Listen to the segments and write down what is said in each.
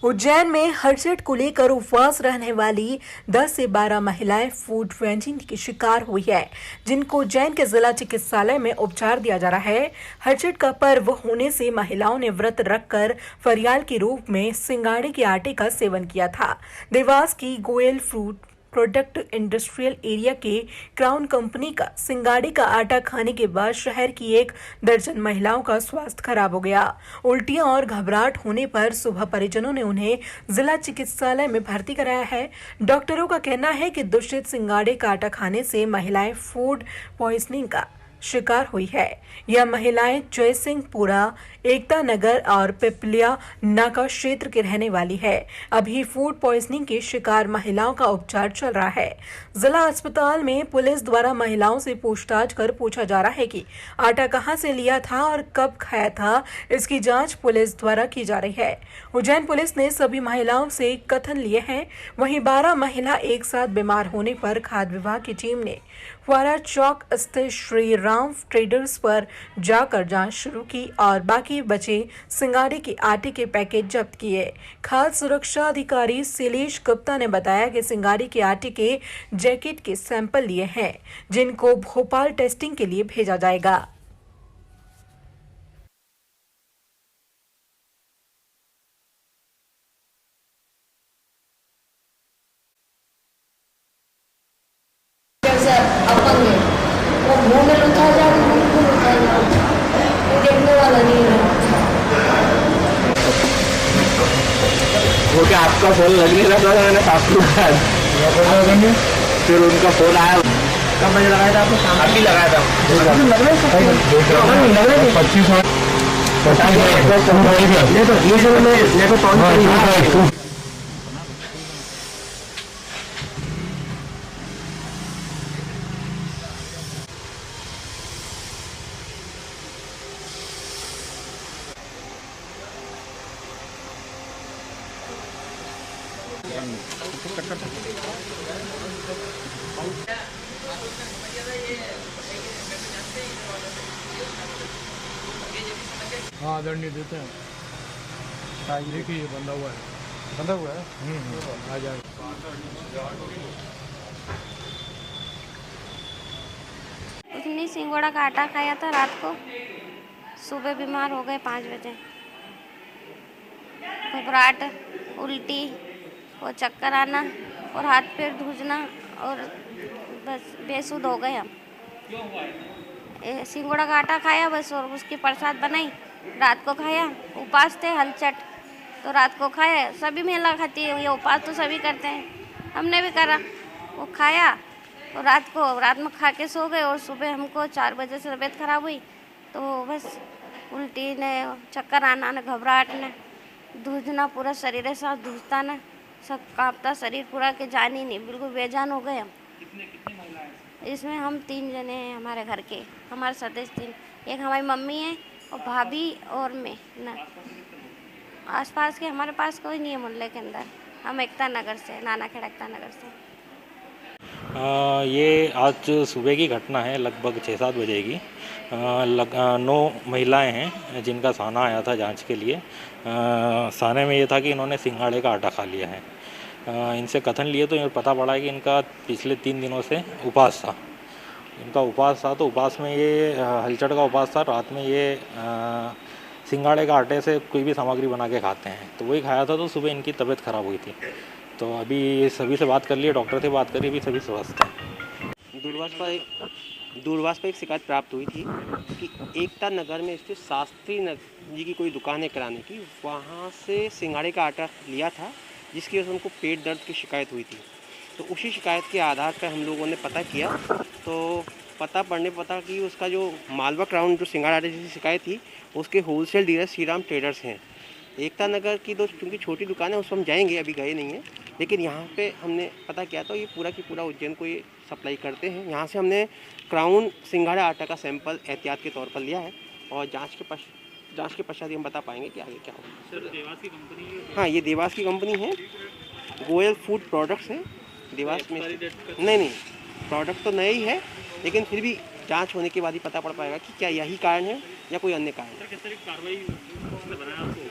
उज्जैन में हर्षद को लेकर उपवास रहने वाली 10 से 12 महिलाएं फूड पॉइजनिंग की शिकार हुई है, जिनको उज्जैन के जिला चिकित्सालय में उपचार दिया जा रहा है। हर्षद का पर्व होने से महिलाओं ने व्रत रखकर फरियाल के रूप में सिंगाड़े के आटे का सेवन किया था। देवास की Goyal fruit product industrial area के क्राउन कंपनी का सिंगाड़े का आटा खाने के बाद शहर की 1 दर्जन महिलाओं का स्वास्थ्य खराब हो गया। उल्टियां और घबराहट होने पर सुबह परिजनों ने उन्हें जिला चिकित्सालय में भर्ती कराया है। डॉक्टरों का कहना है कि दूषित सिंगाड़े का आटा खाने से महिलाएं फूड पॉइजनिंग का शिकार हुई है। यह महिलाएं जयसिंहपुरा, एकता नगर और पिपलिया नाका क्षेत्र के रहने वाली है। अभी फूड पॉइजनिंग के शिकार महिलाओं का उपचार चल रहा है। जिला अस्पताल में पुलिस द्वारा महिलाओं से पूछताछ कर पूछा जा रहा है कि आटा कहां से लिया था और कब खाया था। इसकी जांच पुलिस द्वारा की जा रही है। उज्जैन पुलिस ने सभी महिलाओं से कथन लिए हैं। वहीं 12 महिला एक साथ बीमार होने पर खाद्य विभाग की टीम ने फुआरा चौक स्थित श्री राम ट्रेडर्स पर जाकर जांच शुरू की और बाकी बचे सिंगाड़े के आटे के पैकेट जब्त किए। खाद्य सुरक्षा अधिकारी शैलेश गुप्ता ने बताया कि सिंगाड़े के आटे के जैकेट के सैंपल लिए हैं, जिनको भोपाल टेस्टिंग के लिए भेजा जाएगा। अपंग है, वो मुंह में लुथा जाए, मुंह में लुथा जाए, वो देखने वाला नहीं है। वो क्या आपका फोन लग नहीं रहा था, मैंने साफ लगाया, फिर उनका फोन आया। कब बजे लगाया था आपको? अभी लगाया था। लग रहा है 25 मिनट। हाँ, दंड नहीं देते हैं। देखिए ये बंधा हुआ है। आ जाए। उसने सिंगोड़ा का आटा खाया था रात को, सुबह बीमार हो गए 5 बजे। घबराहट, उल्टी और चक्कर आना और हाथ पैर धुजना और बस बेसुध हो गए हम। सिंगोड़ा का आटा खाया बस, और उसकी प्रसाद बनाई, रात को खाया। उपवास थे हलचट, तो रात को खाया। सभी महिला खाती है, ये उपवास तो सभी करते हैं, हमने भी करा। वो खाया और रात में खा के सो गए, और सुबह हमको 4 बजे से तबीयत खराब हुई, तो बस उल्टी ने, चक्कर आना ने, घबराहट ने, धुजना, पूरा शरीर है साथ धुजता ना, सब कांपता शरीर पूरा, के जान ही नहीं, बिल्कुल बेजान हो गए हम। कितनी महिलाएं हैं? इसमें हम 3 जने हैं, हमारे घर के, हमारे सदस्य 3, एक हमारी मम्मी है और भाभी और मैं ना। आसपास के हमारे पास कोई नहीं है मोहल्ले के अंदर। हम एकता नगर से, नाना खेड़ा एकता नगर से। ये आज सुबह की घटना है, लगभग 6-7 बजे की। 9 महिलाएं हैं जिनका साना आया था जांच के लिए। साने में ये था कि इन्होंने सिंगाड़े का आटा खा लिया है। इनसे कथन लिए तो ये पता पड़ा है कि इनका पिछले 3 दिनों से उपवास था। तो उपवास में ये हलचट का उपवास था। रात में ये सिंगाड़े का आटे से कोई भी सामग्री बना के खाते हैं, तो वही खाया था, तो सुबह इनकी तबीयत ख़राब हुई थी। तो अभी सभी से बात कर लिए, डॉक्टर से बात करी, अभी सभी स्वस्थ हैं। दूरभाष पर एक शिकायत प्राप्त हुई थी कि एकता नगर में स्थित शास्त्री नगर जी की कोई दुकान है किराने की, वहाँ से सिंगाड़े का आटा लिया था, जिसकी वजह से उनको पेट दर्द की शिकायत हुई थी। तो उसी शिकायत के आधार पर हम लोगों ने पता किया, तो पता कि उसका जो मालवा क्राउन जो सिंगाड़ा आटे जैसी शिकायत थी, उसके wholesale dealer Shri Ram traders हैं। एकता नगर की तो क्योंकि छोटी दुकान है, उस पर हम जाएंगे, अभी गए नहीं हैं, लेकिन यहाँ पे हमने पता किया तो ये पूरा की पूरा उज्जैन को ये सप्लाई करते हैं। यहाँ से हमने क्राउन सिंगाड़ा आटा का सैंपल एहतियात के तौर पर लिया है, और जांच के पश्चात हम बता पाएंगे कि आगे क्या होगा। सर, देवास की कंपनी है? हाँ, ये देवास की कंपनी है, गोयल फूड प्रोडक्ट्स है देवास में। नहीं, प्रोडक्ट तो नए ही है, लेकिन फिर भी जांच होने के बाद ही पता पड़ पाएगा कि क्या यही कारण है या कोई अन्य कारण है। किस तरह की कार्रवाई बनाया आपको?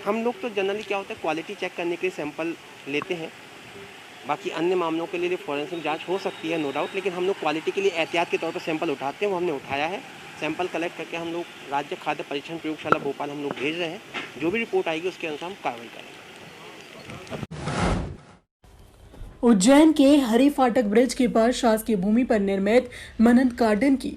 हम लोग तो जनरली क्या होता है क्वालिटी चेक करने के लिए सैंपल लेते हैं, बाकी अन्य मामलों के लिए फॉरेंसिक जांच हो सकती है नो डाउट, लेकिन हम लोग क्वालिटी के लिए एहतियात के तौर पर सैंपल उठाते हैं। वो हमने उठाया है, सैंपल कलेक्ट करके हम लोग राज्य खाद्य परीक्षण प्रयोगशाला भोपाल हम लोग भेज रहे हैं। जो भी रिपोर्ट आएगी उसके अनुसार हम कार्रवाई करेंगे। उज्जैन के हरि फाटक ब्रिज के पास शासकीय भूमि पर निर्मित मनंत गार्डन की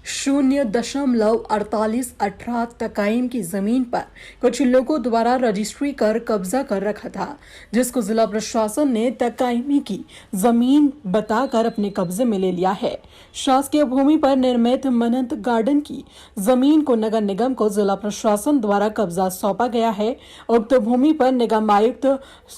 0.4818 तकाइम की जमीन पर कुछ लोगों द्वारा रजिस्ट्री कर कब्जा कर रखा था, जिसको जिला प्रशासन ने तकाइमी की जमीन बताकर अपने कब्जे में ले लिया है। शासकीय भूमि पर निर्मित मनंत गार्डन की जमीन को नगर निगम को जिला प्रशासन द्वारा कब्जा सौंपा गया है। उक्त भूमि पर निगम आयुक्त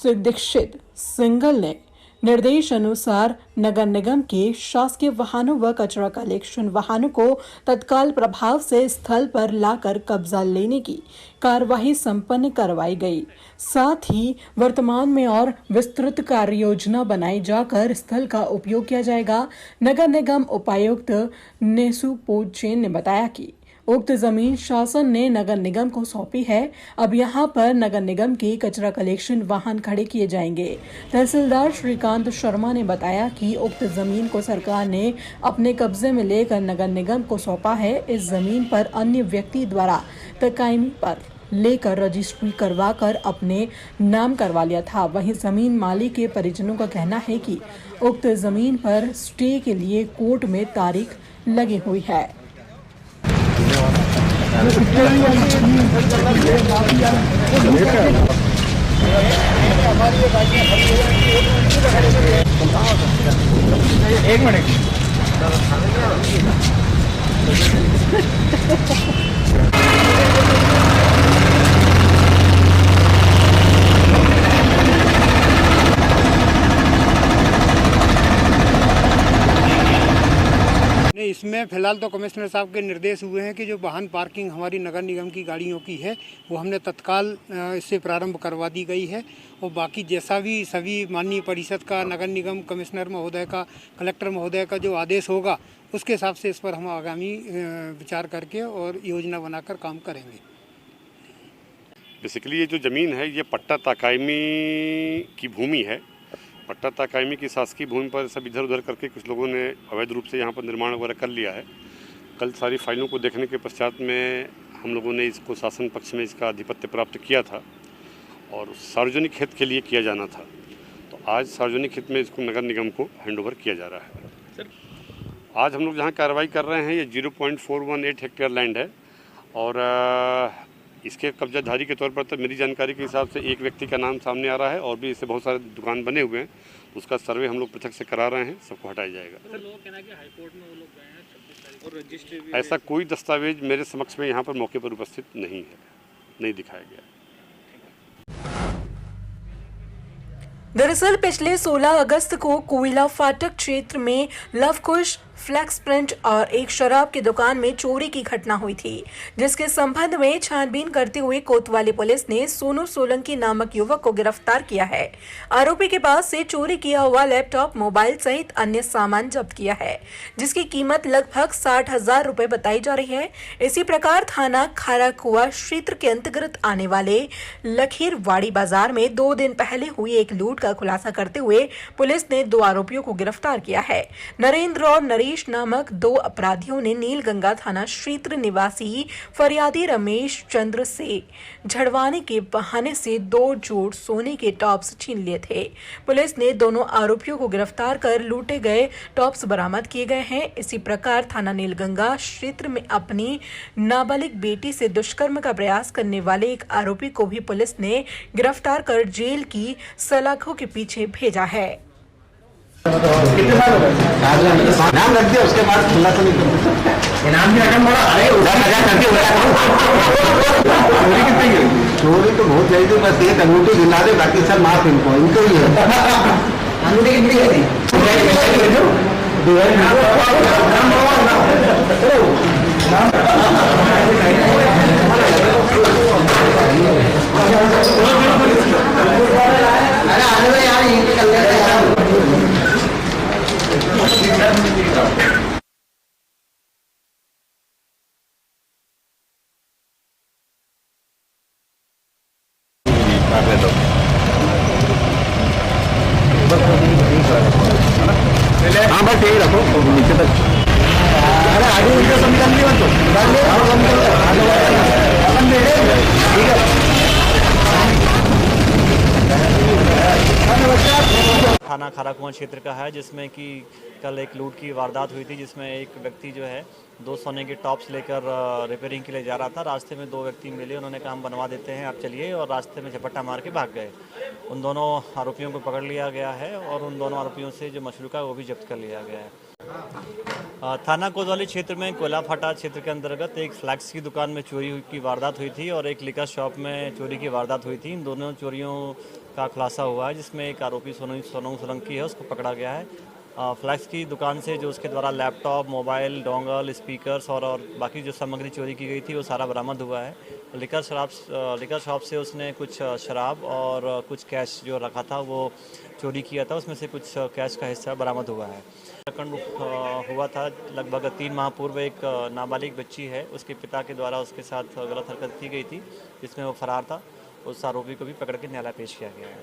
दीक्षित सिंघल ने निर्देश अनुसार नगर निगम के शासकीय वाहनों व कचरा कलेक्शन वाहनों को तत्काल प्रभाव से स्थल पर लाकर कब्जा लेने की कार्यवाही संपन्न करवाई गई। साथ ही वर्तमान में और विस्तृत कार्य योजना बनाई जाकर स्थल का उपयोग किया जाएगा। नगर निगम उपायुक्त नेसु पोचेन ने बताया कि उक्त जमीन शासन ने नगर निगम को सौंपी है। अब यहां पर नगर निगम के कचरा कलेक्शन वाहन खड़े किए जाएंगे। तहसीलदार श्रीकांत शर्मा ने बताया कि उक्त जमीन को सरकार ने अपने कब्जे में लेकर नगर निगम को सौंपा है। इस जमीन पर अन्य व्यक्ति द्वारा तकाइमी पर लेकर रजिस्ट्री करवाकर अपने नाम करवा लिया था। वहीं जमीन मालिक के परिजनों का कहना है कि उक्त जमीन पर स्टे के लिए कोर्ट में तारीख लगी हुई है। एक मिनट इसमें फ़िलहाल तो कमिश्नर साहब के निर्देश हुए हैं कि जो वाहन पार्किंग हमारी नगर निगम की गाड़ियों की है वो हमने तत्काल इससे प्रारंभ करवा दी गई है। और बाकी जैसा भी सभी माननीय परिषद का, नगर निगम कमिश्नर महोदय का, कलेक्टर महोदय का जो आदेश होगा उसके हिसाब से इस पर हम आगामी विचार करके और योजना बनाकर काम करेंगे। बेसिकली ये जो ज़मीन है ये पट्टा ताकाइमी की भूमि है। पट्टा ताकाइमी की शासकीय भूमि पर सब इधर उधर करके कुछ लोगों ने अवैध रूप से यहाँ पर निर्माण वगैरह कर लिया है। कल सारी फाइलों को देखने के पश्चात में हम लोगों ने इसको शासन पक्ष में इसका आधिपत्य प्राप्त किया था और सार्वजनिक हित के लिए किया जाना था। तो आज सार्वजनिक हित में इसको नगर निगम को हैंडओवर किया जा रहा है। आज हम लोग जहाँ कार्रवाई कर रहे हैं ये 0.418 हेक्टेयर लैंड है और इसके कब्जाधारी के तौर पर तो मेरी जानकारी के हिसाब से एक व्यक्ति का नाम सामने आ रहा है और भी इससे बहुत सारे दुकान बने हुए हैं। उसका सर्वे हम लोग पृथक से करा रहे हैं, सबको हटाया जाएगा। ऐसा कोई दस्तावेज मेरे समक्ष में यहाँ पर मौके पर उपस्थित नहीं है, नहीं दिखाया गया। दरअसल पिछले 16 अगस्त को कोयला फाटक क्षेत्र में लवकुश, फ्लैक्स प्रिंट और एक शराब की दुकान में चोरी की घटना हुई थी, जिसके संबंध में छानबीन करते हुए कोतवाली पुलिस ने सोनू सोलंकी नामक युवक को गिरफ्तार किया है। आरोपी के पास से चोरी किया हुआ लैपटॉप, मोबाइल सहित अन्य सामान जब्त किया है, जिसकी कीमत लगभग 60,000 रुपए बताई जा रही है। इसी प्रकार थाना खाराकुआ क्षेत्र के अंतर्गत आने वाले लखीरवाड़ी बाजार में 2 दिन पहले हुई एक लूट का खुलासा करते हुए पुलिस ने 2 आरोपियों को गिरफ्तार किया है। नरेंद्र और नरेश नामक 2 अपराधियों ने नीलगंगा थाना क्षेत्र निवासी फरियादी रमेश चंद्र से झड़वाने के बहाने से 2 जोड़ सोने के टॉप्स छीन लिए थे। पुलिस ने दोनों आरोपियों को गिरफ्तार कर लूटे गए टॉप्स बरामद किए गए हैं। इसी प्रकार थाना नीलगंगा क्षेत्र में अपनी नाबालिग बेटी से दुष्कर्म का प्रयास करने वाले एक आरोपी को भी पुलिस ने गिरफ्तार कर जेल की सलाखों के पीछे भेजा है। कितने साल हो गए? नाम रख दिया, उसके बाद खुलासा नहीं करना। इनाम भी रकम बड़ा, अरे 10,000 करके चोरी कितनी है? चोरी तो बहुत है, बस एक अंगूठी दिला दे, बाकी सब माफ इनको ही है। अंगूठी कितनी अरे आने यार यहीं कर लेते थाना खाराकुआं क्षेत्र का है, जिसमें कि कल एक लूट की वारदात हुई थी, जिसमें एक व्यक्ति जो है 2 सोने के टॉप्स लेकर रिपेयरिंग के लिए जा रहा था। रास्ते में 2 व्यक्ति मिले, उन्होंने कहा हम बनवा देते हैं, आप चलिए, और रास्ते में झपट्टा मार के भाग गए। उन दोनों आरोपियों को पकड़ लिया गया है और उन दोनों आरोपियों से जो मशरूका है वो भी जब्त कर लिया गया है। थाना कोतवाली क्षेत्र में कोयला फाटा क्षेत्र के अंतर्गत एक फ्लैक्स की दुकान में चोरी की वारदात हुई थी और एक लिकर शॉप में चोरी की वारदात हुई थी। इन दोनों चोरियों का खुलासा हुआ है, जिसमें एक आरोपी सोनू सोलंकी है, उसको पकड़ा गया है। फ्लैक्स की दुकान से जो उसके द्वारा लैपटॉप, मोबाइल, डोंगल, स्पीकर्स और बाकी जो सामग्री चोरी की गई थी वो सारा बरामद हुआ है। लिकर शॉप से उसने कुछ शराब और कुछ कैश जो रखा था वो चोरी किया था, उसमें से कुछ कैश का हिस्सा बरामद हुआ है। प्रकरण हुआ था लगभग 3 माह पूर्व। एक नाबालिग बच्ची है, उसके पिता के द्वारा उसके साथ गलत हरकत की गई थी, जिसमें वो फरार था। उस आरोपी को भी पकड़ के न्यायालय पेश किया गया है।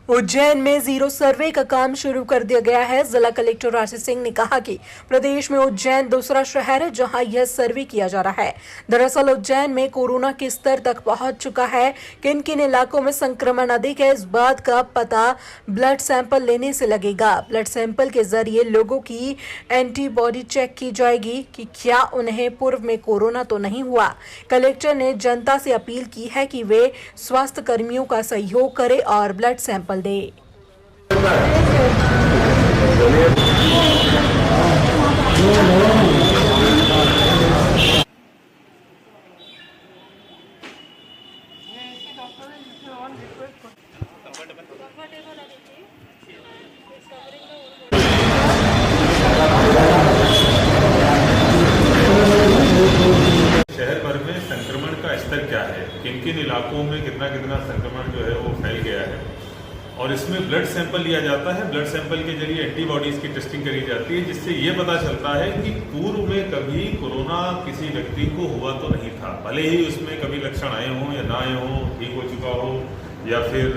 उज्जैन में जीरो सर्वे का काम शुरू कर दिया गया है। जिला कलेक्टर राशि सिंह ने कहा कि प्रदेश में उज्जैन दूसरा शहर है जहां यह सर्वे किया जा रहा है। दरअसल उज्जैन में कोरोना के स्तर तक पहुंच चुका है। किन किन इलाकों में संक्रमण अधिक है, इस बात का पता ब्लड सैंपल लेने से लगेगा। ब्लड सैंपल के जरिए लोगों की एंटीबॉडी चेक की जाएगी कि क्या उन्हें पूर्व में कोरोना तो नहीं हुआ। कलेक्टर ने जनता से अपील की है कि वे स्वास्थ्य कर्मियों का सहयोग करें और ब्लड सैंपल दे। शहर भर में संक्रमण का स्तर क्या है, किन किन इलाकों में कितना कितना संक्रमण जो है वो फैल गया है, और इसमें ब्लड सैंपल लिया जाता है। ब्लड सैंपल के जरिए एंटीबॉडीज़ की टेस्टिंग करी जाती है, जिससे ये पता चलता है कि पूर्व में कभी कोरोना किसी व्यक्ति को हुआ तो नहीं था। भले ही उसमें कभी लक्षण आए हों या ना आए हों, ठीक हो चुका हो, या फिर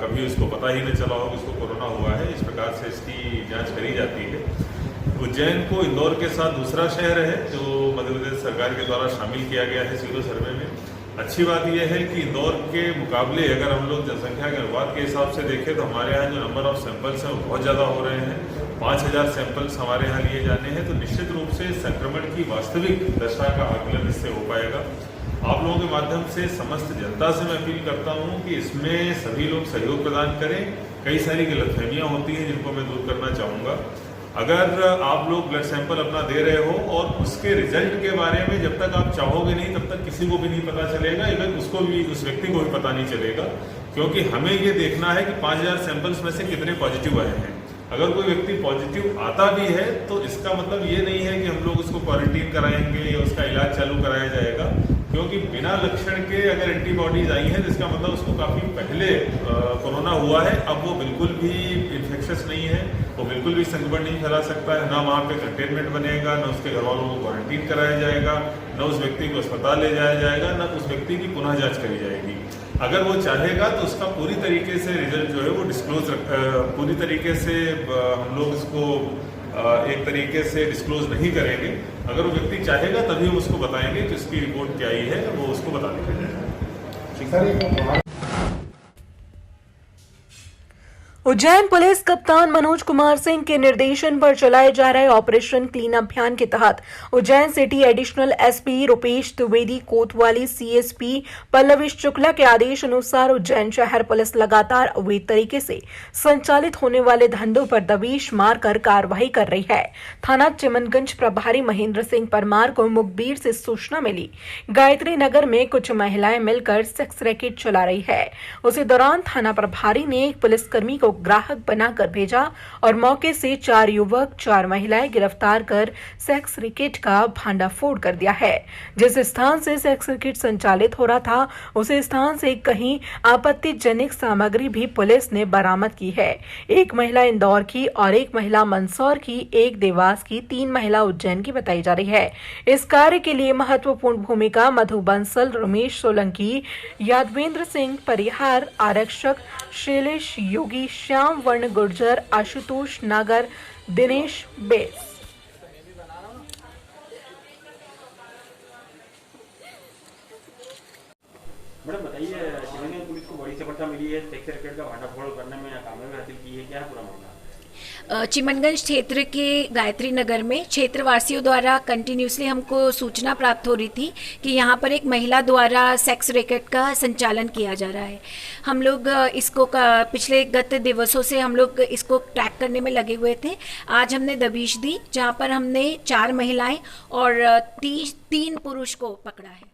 कभी उसको पता ही नहीं चला हो कि उसको कोरोना हुआ है। इस प्रकार से इसकी जाँच करी जाती है। उज्जैन को इंदौर के साथ दूसरा शहर है जो मध्य प्रदेश सरकार के द्वारा शामिल किया गया है सीरो सर्वे में। अच्छी बात यह है कि इंदौर के मुकाबले अगर हम लोग जनसंख्या के अनुपात के हिसाब से देखें तो हमारे यहाँ जो नंबर ऑफ सैंपल्स हैं वो बहुत ज़्यादा हो रहे हैं। 5000 सैंपल्स हमारे यहाँ लिए जाने हैं, तो निश्चित रूप से संक्रमण की वास्तविक दशा का आकलन इससे हो पाएगा। आप लोगों के माध्यम से समस्त जनता से मैं अपील करता हूँ कि इसमें सभी लोग सहयोग प्रदान करें। कई सारी गलतफहमियाँ होती हैं जिनको मैं दूर करना चाहूँगा। अगर आप लोग ब्लड सैंपल अपना दे रहे हो और उसके रिजल्ट के बारे में जब तक आप चाहोगे नहीं तब तक किसी को भी नहीं पता चलेगा, इवन उसको भी, उस व्यक्ति को भी पता नहीं चलेगा, क्योंकि हमें ये देखना है कि 5000 सैंपल्स में से कितने पॉजिटिव आए हैं। अगर कोई व्यक्ति पॉजिटिव आता भी है तो इसका मतलब ये नहीं है कि हम लोग उसको क्वारंटीन कराएंगे या उसका इलाज चालू कराया जाएगा, क्योंकि बिना लक्षण के अगर एंटीबॉडीज आई हैं तो इसका मतलब उसको काफ़ी पहले कोरोना हुआ है। अब वो बिल्कुल भी इन्फेक्शस नहीं है, वो बिल्कुल भी संक्रमण नहीं फैला सकता है। ना वहाँ पे कंटेनमेंट बनेगा, ना उसके घर वालों को क्वारंटीन कराया जाएगा, ना उस व्यक्ति को अस्पताल ले जाया जाएगा, ना उस व्यक्ति की पुनः जाँच करी जाएगी। अगर वो चाहेगा तो उसका पूरी तरीके से रिजल्ट जो है वो डिस्क्लोज पूरी तरीके से हम लोग इसको एक तरीके से डिस्क्लोज नहीं करेंगे। अगर वो व्यक्ति चाहेगा तभी हम उसको बताएंगे कि उसकी रिपोर्ट क्या आई है, वो उसको बता दिया जाएगा। उज्जैन पुलिस कप्तान मनोज कुमार सिंह के निर्देशन पर चलाए जा रहे ऑपरेशन क्लीन अभियान के तहत Ujjain city additional SP Rupesh Dwivedi कोतवाली सीएसपी पल्लविश शुक्ला के आदेश अनुसार उज्जैन शहर पुलिस लगातार अवैध तरीके से संचालित होने वाले धंधों पर दबिश मारकर कार्रवाई कर रही है। थाना चिमनगंज प्रभारी महेंद्र सिंह परमार को मुखबिर से सूचना मिली गायत्री नगर में कुछ महिलाएं मिलकर सेक्स रैकेट चला रही है। उसी दौरान थाना प्रभारी ने एक पुलिसकर्मी को ग्राहक बनाकर भेजा और मौके से 4 युवक 4 महिलाएं गिरफ्तार कर सेक्स रैकेट का भांडाफोड़ कर दिया है। जिस स्थान से सेक्स रैकेट संचालित हो रहा था उसी स्थान से कहीं आपत्तिजनक सामग्री भी पुलिस ने बरामद की है। एक महिला इंदौर की और एक महिला मंदसौर की, एक देवास की, 3 महिला उज्जैन की बताई जा रही है। इस कार्य के लिए महत्वपूर्ण भूमिका मधु बंसल, रमेश सोलंकी, यादवेंद्र सिंह परिहार, आरक्षक शैलेश योगी, श्याम वर्ण गुर्जर, आशुतोष नागर, दिनेश बेस। मैडम बताइए, चिमनगंज पुलिस को बड़ी सफलता मिली है, सेक्स रैकेट का भांडाफोड़ करने में कामयाबी हासिल की है, क्या है पूरा मामला? चिमनगंज क्षेत्र के गायत्री नगर में क्षेत्रवासियों द्वारा कंटिन्यूसली हमको सूचना प्राप्त हो रही थी कि यहाँ पर एक महिला द्वारा सेक्स रैकेट का संचालन किया जा रहा है। हम लोग इसको पिछले गत दिवसों से हम लोग इसको ट्रैक करने में लगे हुए थे। आज हमने दबिश दी, जहाँ पर हमने 4 महिलाएं और 3 पुरुष को पकड़ा है।